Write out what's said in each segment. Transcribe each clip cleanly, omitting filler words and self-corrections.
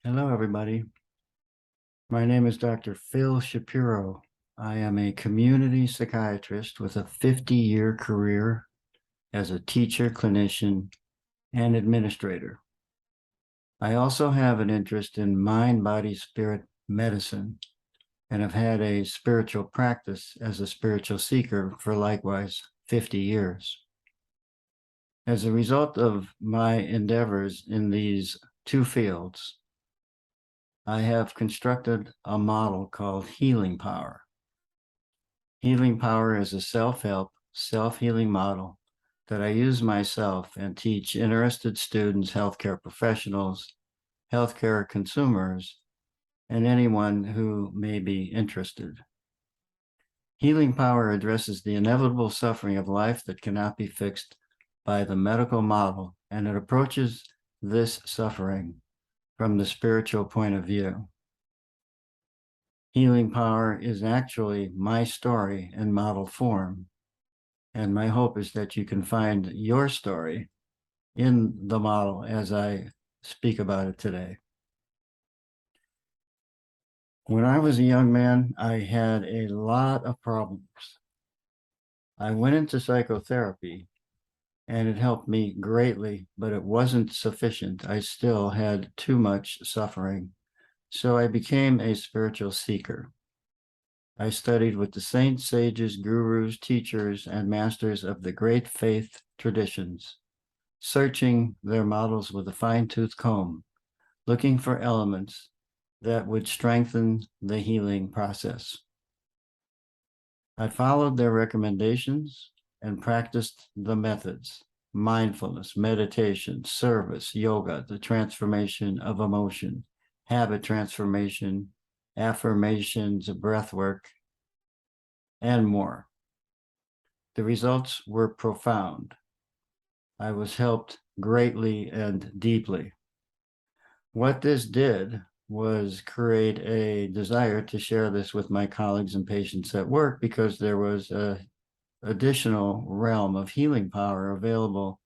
Hello, everybody. My name is Dr. Phil Shapiro. I am a community psychiatrist with a 50-year career as a teacher, clinician, and administrator. I also have an interest in mind, body, spirit medicine, and have had a spiritual practice as a spiritual seeker for likewise 50 years. As a result of my endeavors in these two fields, I have constructed a model called healing power. Healing power is a self-help, self-healing model that I use myself and teach interested students, healthcare professionals, healthcare consumers, and anyone who may be interested. Healing power addresses the inevitable suffering of life that cannot be fixed by the medical model, and it approaches this suffering from the spiritual point of view. Healing power is actually my story in model form. And my hope is that you can find your story in the model as I speak about it today. When I was a young man, I had a lot of problems. I went into psychotherapy and it helped me greatly, but it wasn't sufficient. I still had too much suffering. So I became a spiritual seeker. I studied with the saints, sages, gurus, teachers, and masters of the great faith traditions, searching their models with a fine-tooth comb, looking for elements that would strengthen the healing process. I followed their recommendations and practiced the methods: mindfulness, meditation, service, yoga, the transformation of emotion, habit transformation, affirmations, breath work, and more. The results were profound. I was helped greatly and deeply. What this did was create a desire to share this with my colleagues and patients at work, because there was an additional realm of healing power available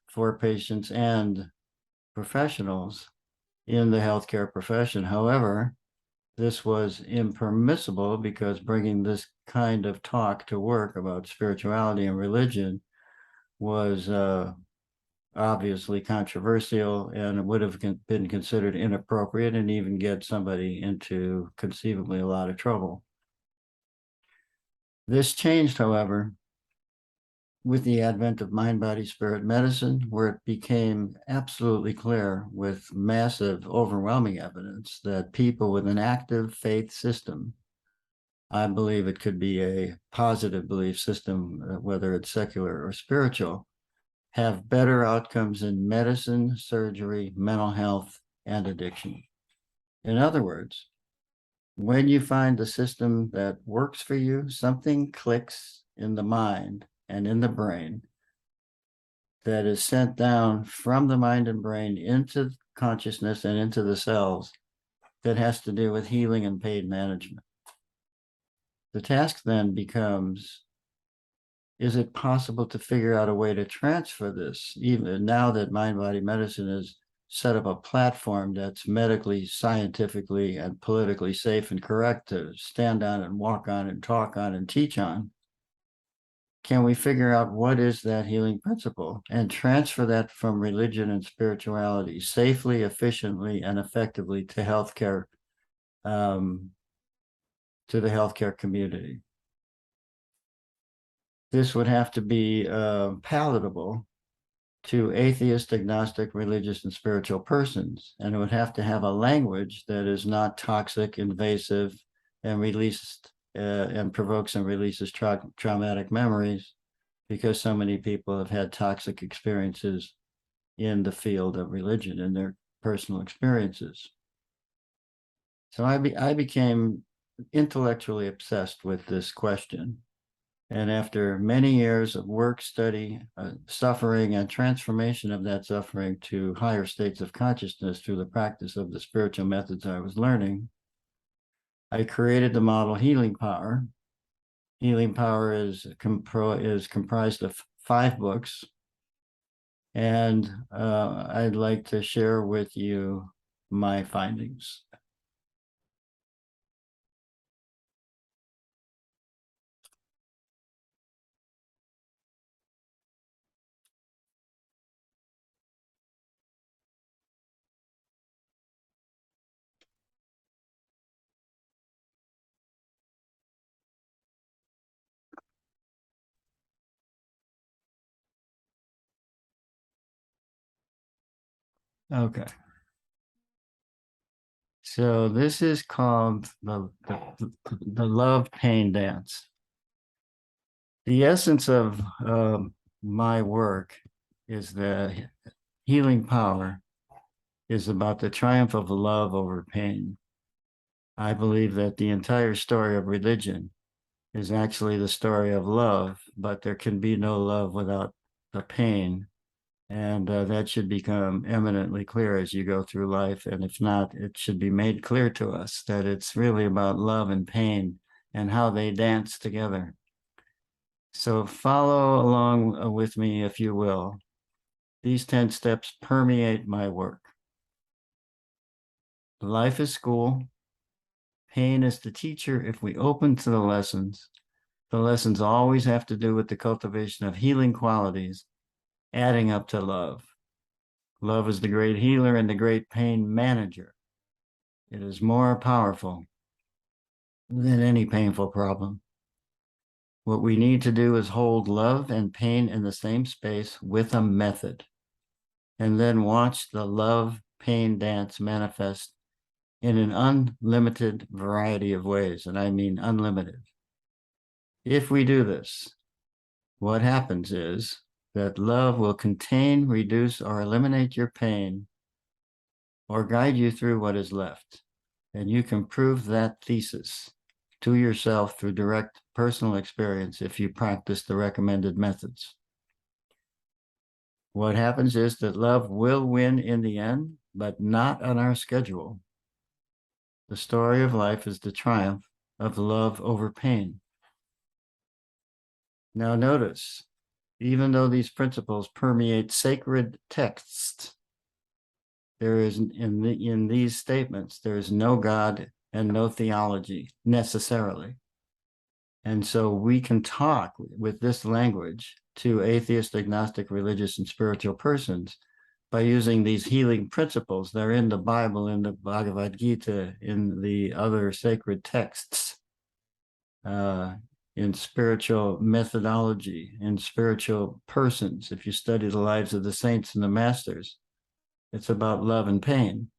for patients and professionals in the healthcare profession. However, this was impermissible because bringing this kind of talk to work about spirituality and religion was obviously controversial, and it would have been considered inappropriate and even get somebody into conceivably a lot of trouble. This changed, however, with the advent of mind, body, spirit medicine, where it became absolutely clear with massive, overwhelming evidence that people with an active faith system, I believe it could be a positive belief system, whether it's secular or spiritual, have better outcomes in medicine, surgery, mental health, and addiction. In other words, when you find a system that works for you, something clicks in the mind and in the brain that is sent down from the mind and brain into consciousness and into the cells that has to do with healing and pain management. The task then becomes, is it possible to figure out a way to transfer this, even now that mind-body medicine has set up a platform that's medically, scientifically, and politically safe and correct to stand on and walk on and talk on and teach on? Can we figure out what is that healing principle and transfer that from religion and spirituality safely, efficiently, and effectively to healthcare, to the healthcare community? This would have to be palatable to atheist, agnostic, religious, and spiritual persons. And it would have to have a language that is not toxic, invasive, and and provokes and releases traumatic memories, because so many people have had toxic experiences in the field of religion in their personal experiences. So I became intellectually obsessed with this question. And after many years of work, study, suffering, and transformation of that suffering to higher states of consciousness through the practice of the spiritual methods I was learning, I created the model Healing Power. Healing Power is comprised of 5 books. And I'd like to share with you my findings. Okay. So this is called the love pain dance. The essence of my work is that healing power is about the triumph of love over pain. I believe that the entire story of religion is actually the story of love, but there can be no love without the pain. And that should become eminently clear as you go through life. And if not, it should be made clear to us that it's really about love and pain and how they dance together. So follow along with me, if you will. These 10 steps permeate my work. Life is school. Pain is the teacher if we open to the lessons. The lessons always have to do with the cultivation of healing qualities, adding up to love. Love is the great healer and the great pain manager. It is more powerful than any painful problem. What we need to do is hold love and pain in the same space with a method, and then watch the love pain dance manifest in an unlimited variety of ways. And I mean unlimited. If we do this, what happens is that love will contain, reduce, or eliminate your pain or guide you through what is left. And you can prove that thesis to yourself through direct personal experience if you practice the recommended methods. What happens is that love will win in the end, but not on our schedule. The story of life is the triumph of love over pain. Now notice, even though these principles permeate sacred texts, there is in these statements, there is no God and no theology necessarily. And so we can talk with this language to atheist, agnostic, religious, and spiritual persons by using these healing principles. They're in the Bible, in the Bhagavad Gita, in the other sacred texts, in spiritual methodology, in spiritual persons. If you study the lives of the saints and the masters, it's about love and pain.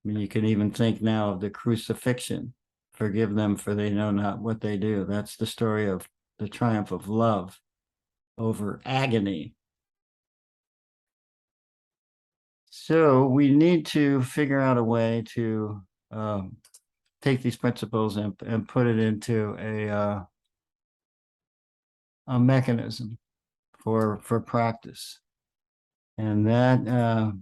I mean, you can even think now of the crucifixion. Forgive them, for they know not what they do. That's the story of the triumph of love over agony. So we need to figure out a way to take these principles and put it into a mechanism for practice. And that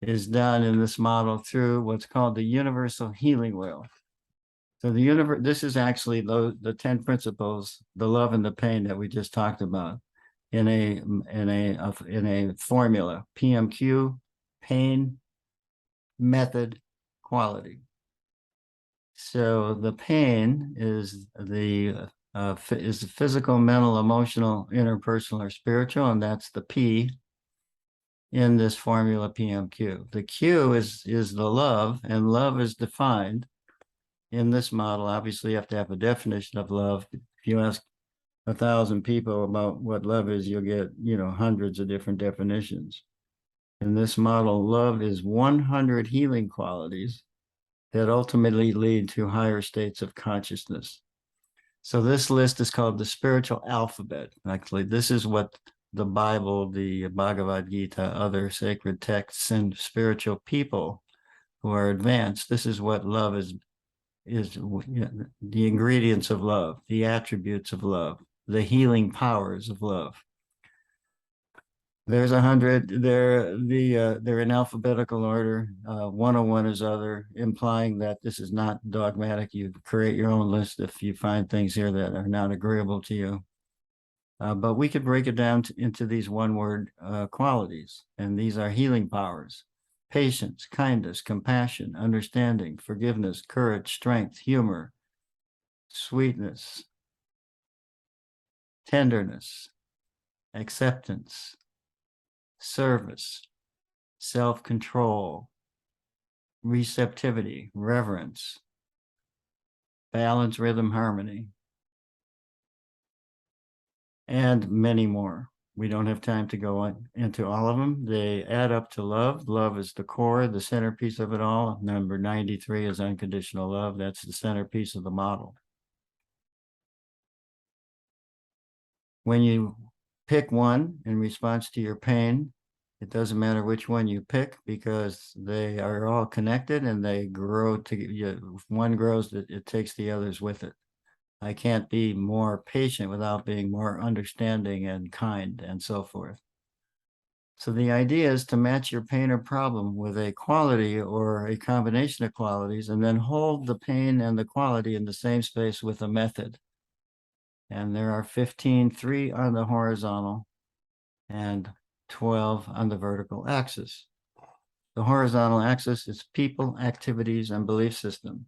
is done in this model through what's called the universal healing wheel. So the universe, this is actually the 10 principles, the love and the pain that we just talked about in a formula: PMQ, pain, method, quality. So the pain is the physical, mental, emotional, interpersonal, or spiritual, and that's the P in this formula PMQ. The Q is the love, and love is defined in this model. Obviously, you have to have a definition of love. If you ask 1,000 people about what love is, you'll get, hundreds of different definitions. In this model, love is 100 healing qualities that ultimately lead to higher states of consciousness. So this list is called the spiritual alphabet. Actually, this is what the Bible, the Bhagavad Gita, other sacred texts, and spiritual people who are advanced, this is what love is the ingredients of love, the attributes of love, the healing powers of love. There's 100. They're in alphabetical order. 101 is other, implying that this is not dogmatic. You create your own list if you find things here that are not agreeable to you. But we could break it down into these one-word qualities, and these are healing powers. patience, kindness, compassion, understanding, forgiveness, courage, strength, humor, sweetness, tenderness, acceptance, service, self-control, receptivity, reverence, balance, rhythm, harmony, and many more. We don't have time to go into all of them. They add up to love. Love is the core, the centerpiece of it all. Number 93 is unconditional love. That's the centerpiece of the model. When you pick one in response to your pain, it doesn't matter which one you pick because they are all connected and they grow together. If one grows, it takes the others with it. I can't be more patient without being more understanding and kind and so forth. So the idea is to match your pain or problem with a quality or a combination of qualities and then hold the pain and the quality in the same space with a method. And there are 15, 3 on the horizontal and 12 on the vertical axis. The horizontal axis is people, activities, and belief system.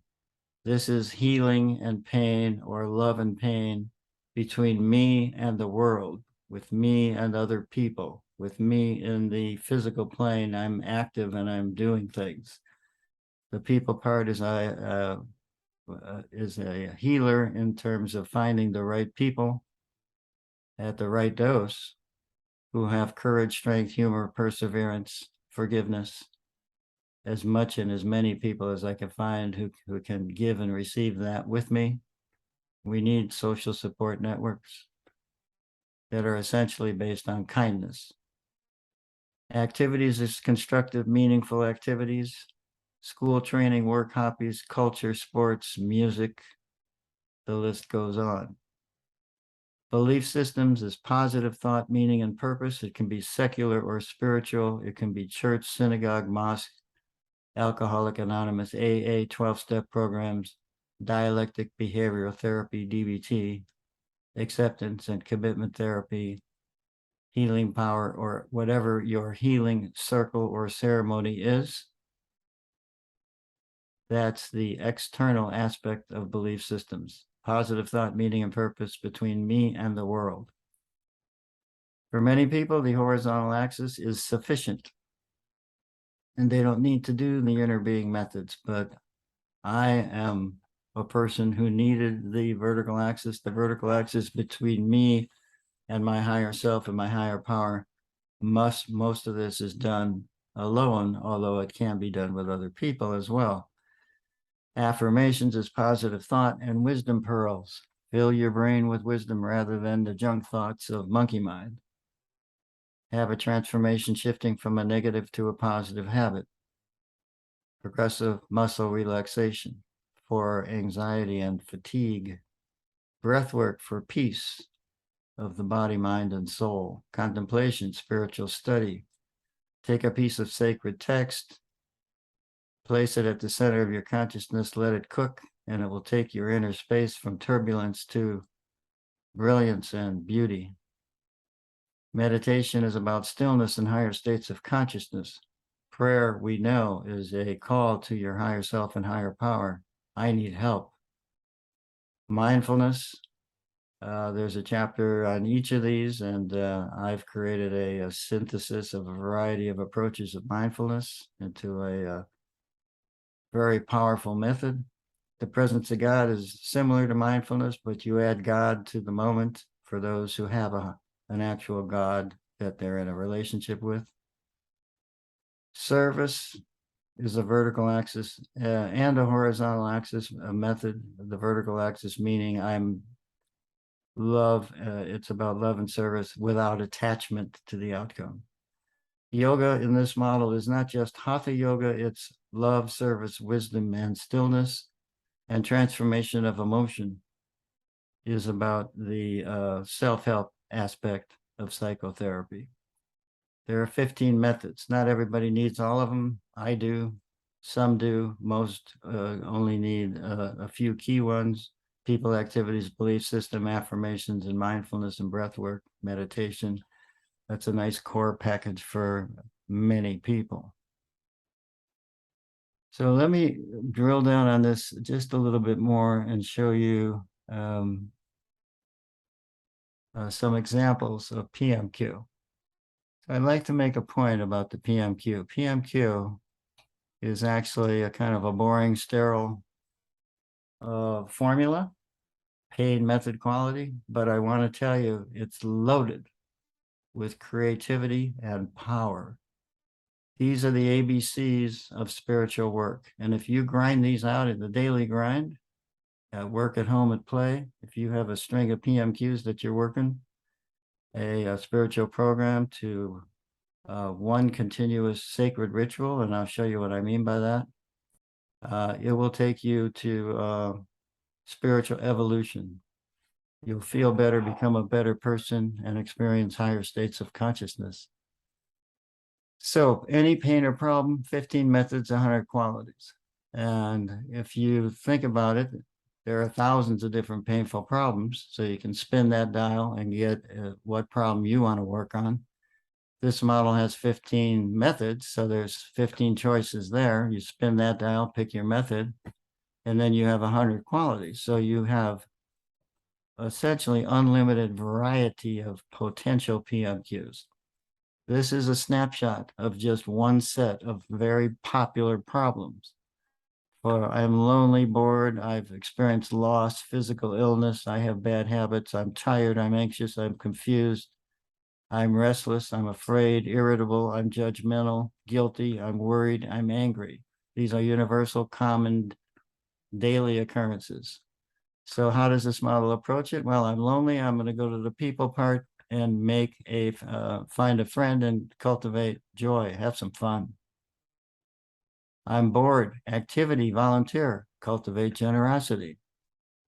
This is healing and pain or love and pain between me and the world, with me and other people, with me in the physical plane. I'm active and I'm doing things. The people part is a healer in terms of finding the right people at the right dose who have courage, strength, humor, perseverance, forgiveness, as much and as many people as I can find who can give and receive that with me. We need social support networks that are essentially based on kindness. Activities is constructive, meaningful activities, school training, work, hobbies, culture, sports, music, the list goes on. Belief systems is positive thought, meaning, and purpose. It can be secular or spiritual. It can be church, synagogue, mosque, Alcoholic Anonymous, AA, 12-step programs, dialectic behavioral therapy, DBT, acceptance and commitment therapy, healing power, or whatever your healing circle or ceremony is. That's the external aspect of belief systems. Positive thought, meaning, and purpose between me and the world. For many people, the horizontal axis is sufficient, and they don't need to do the inner being methods, but I am a person who needed the vertical axis between me and my higher self and my higher power. Most of this is done alone, although it can be done with other people as well. Affirmations is positive thought and wisdom pearls. Fill your brain with wisdom rather than the junk thoughts of monkey mind. Have a transformation shifting from a negative to a positive habit. Progressive muscle relaxation for anxiety and fatigue. Breath work for peace of the body, mind, and soul. Contemplation, spiritual study. Take a piece of sacred text, place it at the center of your consciousness, let it cook, and it will take your inner space from turbulence to brilliance and beauty. Meditation is about stillness and higher states of consciousness. Prayer, we know, is a call to your higher self and higher power. I need help. Mindfulness, there's a chapter on each of these, and I've created a synthesis of a variety of approaches of mindfulness into a very powerful method. The presence of God is similar to mindfulness, but you add God to the moment for those who have an actual God that they're in a relationship with. Service is a vertical axis and a horizontal axis, a method. The vertical axis meaning I'm love, it's about love and service without attachment to the outcome. Yoga in this model is not just hatha yoga, it's love, service, wisdom, and stillness. And transformation of emotion is about the self-help aspect of psychotherapy. There are 15 methods. Not everybody needs all of them. I do. Some do. Most only need a few key ones. People, activities, belief system, affirmations, and mindfulness and breath work, meditation. That's a nice core package for many people. So let me drill down on this just a little bit more and show you some examples of PMQ. So I'd like to make a point about the PMQ. PMQ is actually a kind of a boring, sterile formula, paid method quality, but I want to tell you it's loaded with creativity and power. These are the ABCs of spiritual work. And if you grind these out in the daily grind, at work, at home, at play, if you have a string of PMQs that you're working, a spiritual program to one continuous sacred ritual, and I'll show you what I mean by that, it will take you to spiritual evolution. You'll feel better, become a better person, and experience higher states of consciousness. So any pain or problem, 15 methods, 100 qualities. And if you think about it, there are thousands of different painful problems. So you can spin that dial and get what problem you want to work on. This model has 15 methods. So there's 15 choices there. You spin that dial, pick your method, and then you have 100 qualities. So you have essentially unlimited variety of potential PMQs. This is a snapshot of just one set of very popular problems. For I'm lonely, bored, I've experienced loss, physical illness, I have bad habits, I'm tired, I'm anxious, I'm confused, I'm restless, I'm afraid, irritable, I'm judgmental, guilty, I'm worried, I'm angry. These are universal, common, daily occurrences. So how does this model approach it? Well, I'm lonely, I'm going to go to the people part and find a friend and cultivate joy, have some fun. I'm bored, activity, volunteer, cultivate generosity.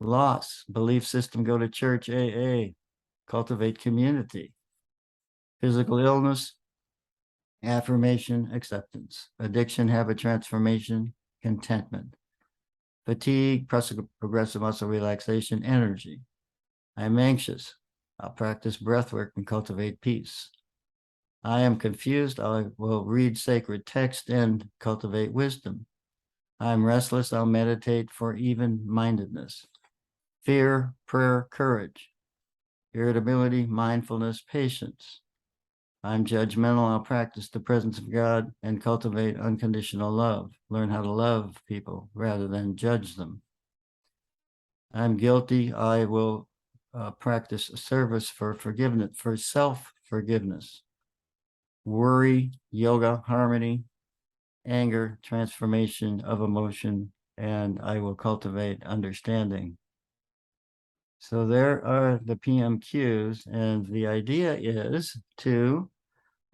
Loss, belief system, go to church, AA, cultivate community. Physical illness, affirmation, acceptance. Addiction, habit transformation, contentment. Fatigue, progressive muscle relaxation, energy. I'm anxious. I'll practice breath work and cultivate peace. I am confused. I will read sacred text and cultivate wisdom. I'm restless. I'll meditate for even-mindedness. Fear, prayer, courage. Irritability, mindfulness, patience. I'm judgmental. I'll practice the presence of God and cultivate unconditional love. Learn how to love people rather than judge them. I'm guilty. I will practice service for forgiveness, for self-forgiveness. Worry, yoga, harmony, anger, transformation of emotion, and I will cultivate understanding. So there are the PMQs, and the idea is to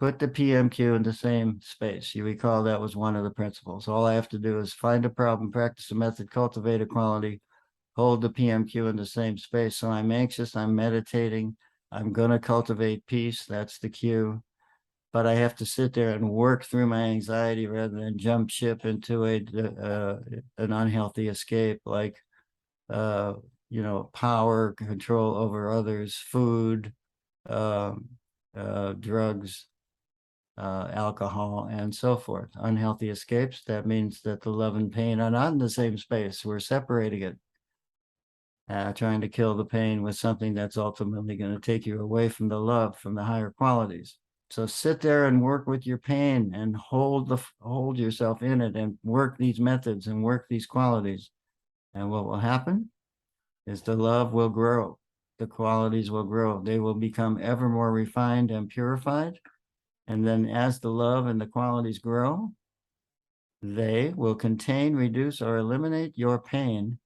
put the PMQ in the same space. You recall that was one of the principles. All I have to do is find a problem, practice a method, cultivate a quality, hold the PMQ in the same space. So I'm anxious, I'm meditating, I'm going to cultivate peace. That's the cue. But I have to sit there and work through my anxiety rather than jump ship into an unhealthy escape like, power, control over others, food, drugs, alcohol, and so forth. Unhealthy escapes, that means that the love and pain are not in the same space. We're separating it, trying to kill the pain with something that's ultimately going to take you away from the love, from the higher qualities. So sit there and work with your pain and hold yourself in it and work these methods and work these qualities. And what will happen is the love will grow. The qualities will grow. They will become ever more refined and purified. And then as the love and the qualities grow, they will contain, reduce, or eliminate your pain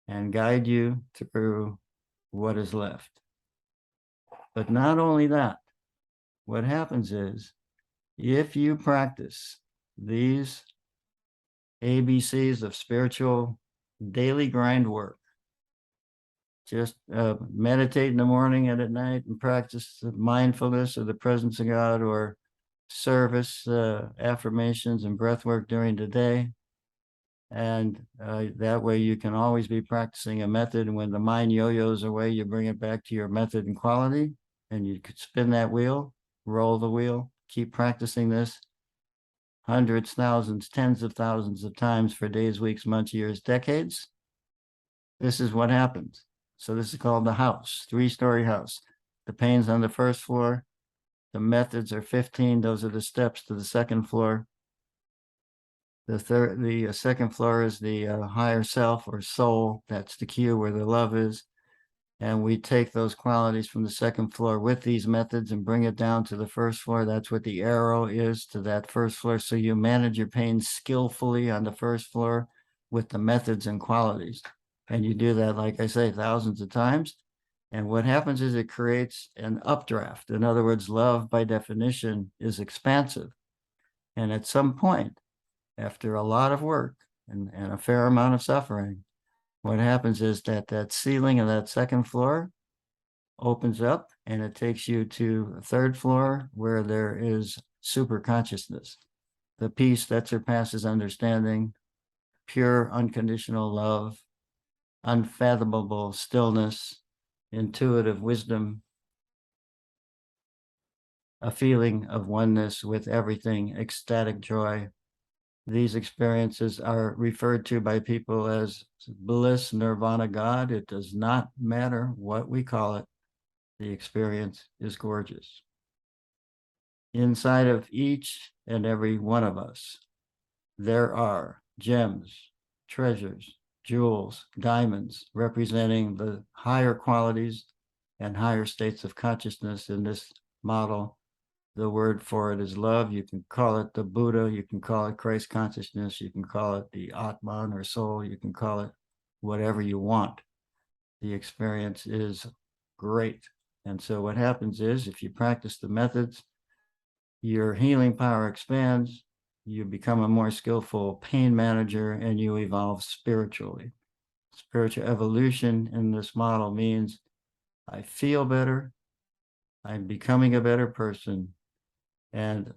and guide you through what is left. But not only that, what happens is if you practice these ABCs of spiritual daily grind work, just meditate in the morning and at night and practice the mindfulness or the presence of God or service, affirmations and breath work during the day. And that way you can always be practicing a method. And when the mind yo-yos away, you bring it back to your method and quality, and you could spin that wheel, roll the wheel, keep practicing this. hundreds, thousands, tens of thousands of times for days, weeks, months, years, decades, this is what happens. So this is called the house, 3-story house. The pane's on the first floor. The methods are 15. Those are the steps to the second floor. The second floor is the higher self or soul. That's the cue where the love is. And we take those qualities from the second floor with these methods and bring it down to the first floor. That's what the arrow is, to that first floor. So you manage your pain skillfully on the first floor with the methods and qualities. And you do that, like I say, thousands of times. And what happens is it creates an updraft. In other words, love by definition is expansive. And at some point, after a lot of work and a fair amount of suffering, what happens is that that ceiling of that second floor opens up and it takes you to a third floor where there is super consciousness, the peace that surpasses understanding, pure unconditional love, unfathomable stillness, intuitive wisdom, a feeling of oneness with everything, ecstatic joy. These experiences are referred to by people as bliss, nirvana, God. It does not matter what we call it. The experience is gorgeous. Inside of each and every one of us, there are gems, treasures, jewels, diamonds, representing the higher qualities and higher states of consciousness in this model. The word for it is love. You can call it the Buddha. You can call it Christ consciousness. You can call it the Atman or soul. You can call it whatever you want. The experience is great. And so what happens is if you practice the methods, your healing power expands, you become a more skillful pain manager, and you evolve spiritually. Spiritual evolution in this model means I feel better, I'm becoming a better person, and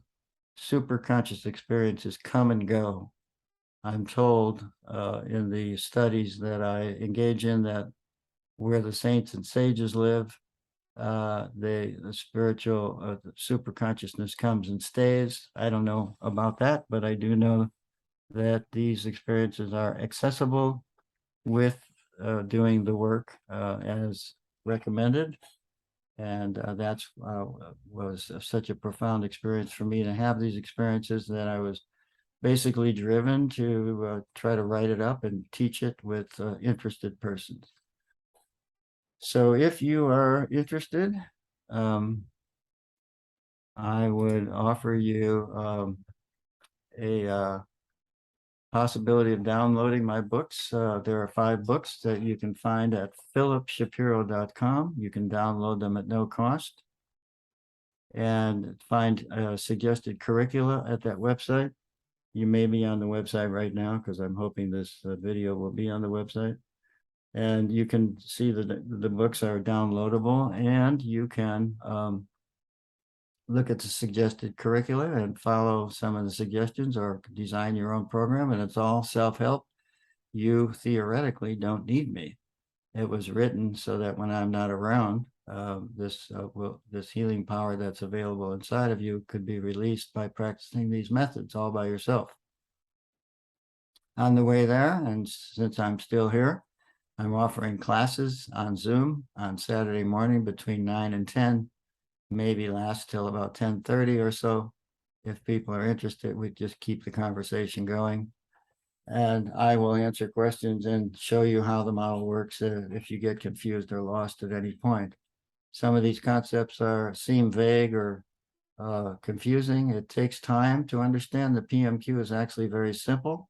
super conscious experiences come and go. I'm told in the studies that I engage in that where the saints and sages live, the spiritual super consciousness comes and stays. I don't know about that, but I do know that these experiences are accessible with doing the work as recommended. And that's was such a profound experience for me to have these experiences that I was basically driven to try to write it up and teach it with interested persons. So if you are interested, I would offer you a possibility of downloading my books. There are 5 books that you can find at philipshapiro.com. You can download them at no cost and find suggested curricula at that website. You may be on the website right now because I'm hoping this video will be on the website. And you can see that the books are downloadable, and you can look at the suggested curricula and follow some of the suggestions or design your own program. And it's all self-help. You theoretically don't need me. It was written so that when I'm not around, this healing power that's available inside of you could be released by practicing these methods all by yourself. On the way there, and since I'm still here, I'm offering classes on Zoom on Saturday morning between 9 and 10, maybe last till about 10:30 or so. If people are interested, we just keep the conversation going. And I will answer questions and show you how the model works if you get confused or lost at any point. Some of these concepts seem vague or confusing. It takes time to understand. The PMQ is actually very simple,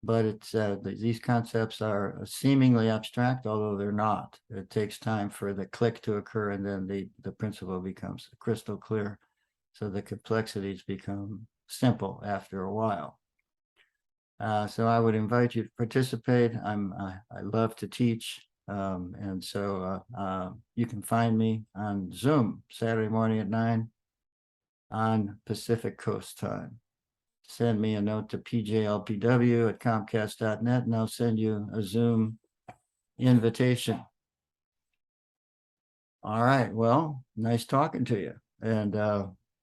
but these concepts are seemingly abstract, although they're not. It takes time for the click to occur, and then the principle becomes crystal clear. So the complexities become simple after a while. So I would invite you to participate. I love to teach. And so you can find me on Zoom Saturday morning at 9 on Pacific Coast time. Send me a note to pjlpw@comcast.net, and I'll send you a Zoom invitation. All right. Well, nice talking to you. And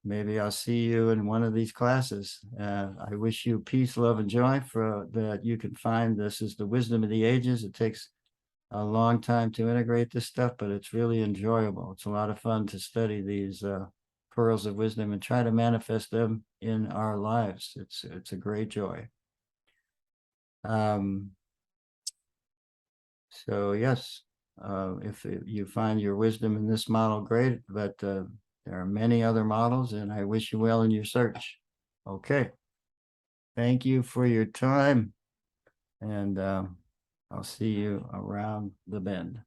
maybe I'll see you in one of these classes. I wish you peace, love, and joy for that you can find. This is the wisdom of the ages. It takes a long time to integrate this stuff, but it's really enjoyable. It's a lot of fun to study these pearls of wisdom and try to manifest them in our lives. It's a great joy. So yes, if you find your wisdom in this model, great, but there are many other models, and I wish you well in your search. Okay. Thank you for your time, and I'll see you around the bend.